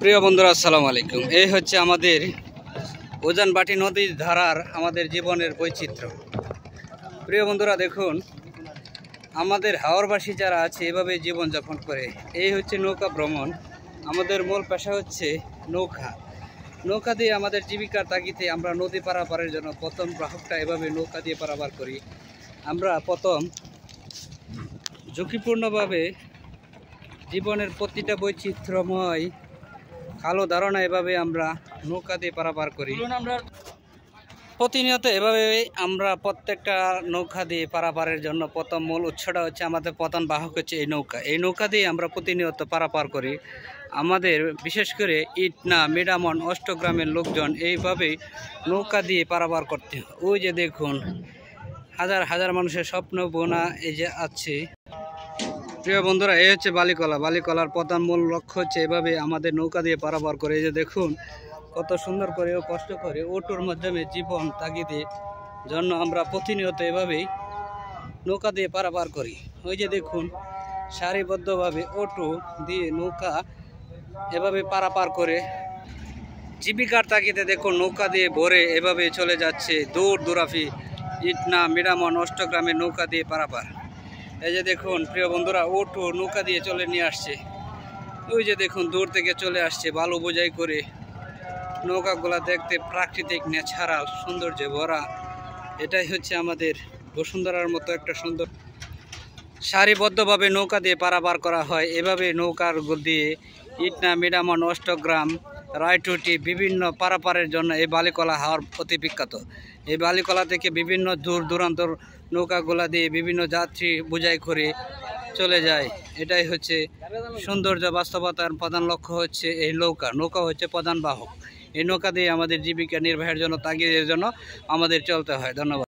প্রিয় বন্ধুরা, আসসালামু আলাইকুম। এই হচ্ছে আমাদের উজানবাটি নদীর ধারার আমাদের জীবনের বৈচিত্র্য। প্রিয় বন্ধুরা, দেখুন আমাদের হাওরবাসী যারা আছে এভাবে জীবনযাপন করে। এই হচ্ছে নৌকা ভ্রমণ। আমাদের মূল পেশা হচ্ছে নৌকা দিয়ে আমাদের জীবিকার তাগিদে আমরা নদী পারাপারের জন্য প্রথম গ্রাহকটা এভাবে নৌকা দিয়ে পারাপার করি। আমরা প্রথম ঝুঁকিপূর্ণভাবে জীবনের প্রতিটা বৈচিত্র্যময় কালো ধারণা এভাবে আমরা নৌকা দিয়ে পারাপার করি। প্রতিনিয়ত এভাবে আমরা প্রত্যেকটা নৌকা দিয়ে পারাপারের জন্য প্রথম মূল উৎসটা হচ্ছে আমাদের প্রধান বাহক হচ্ছে এই নৌকা দিয়ে আমরা প্রতিনিয়ত পারাপার করি। আমাদের বিশেষ করে ইটনা, মিডামন, অষ্টগ্রামের লোকজন এইভাবেই নৌকা দিয়ে পারাপার করতে হয়। ওই যে দেখুন হাজার হাজার মানুষের স্বপ্ন বোনা এই যে আছে। প্রিয় বন্ধুরা, এই হচ্ছে বালিকলার প্রধান মূল লক্ষ্য হচ্ছে এভাবে আমাদের নৌকা দিয়ে পারাপার করে। এই যে দেখুন কত সুন্দর করে ও কষ্ট করে ওটোর মাধ্যমে জীবন তাগিদের জন্য আমরা প্রতিনিয়ত এভাবেই নৌকা দিয়ে পারাপার করি। ওই যে দেখুন সারিবদ্ধভাবে অটো দিয়ে নৌকা এভাবে পারাপার করে জীবিকার তাগিদে দেখুন নৌকা দিয়ে ভরে এভাবে চলে যাচ্ছে দূর দূরাফি ইটনা, মিডামন, অষ্টগ্রামের নৌকা দিয়ে পারাপার। এই যে দেখুন প্রিয় বন্ধুরা, ওটো নৌকা দিয়ে চলে নিয়ে আসছে। ওই যে দেখুন দূর থেকে চলে আসছে বালু বোঝাই করে। নৌকাগুলা দেখতে প্রাকৃতিক ন্যাচারাল সৌন্দর্যে ভরা। এটাই হচ্ছে আমাদের বসুন্ধরার মতো একটা সুন্দর। সারিবদ্ধভাবে নৌকা দিয়ে পারাপার করা হয়। এভাবে নৌকার দিয়ে ইটনা, মিডামন, অষ্টগ্রাম, রায়টুটি বিভিন্ন পারাপারের জন্য এই বালিকলা হাওর অতি বিখ্যাত। এই বালিকলা থেকে বিভিন্ন দূর দূরান্তর নৌকাগুলা দিয়ে বিভিন্ন যাত্রী বোঝাই করে চলে যায়। এটাই হচ্ছে সৌন্দর্য বাস্তবতার প্রধান লক্ষ্য হচ্ছে এই নৌকা হচ্ছে প্রধান বাহক। এই নৌকা দিয়ে আমাদের জীবিকা নির্বাহের জন্য তাগিদের জন্য আমাদের চলতে হয়। ধন্যবাদ।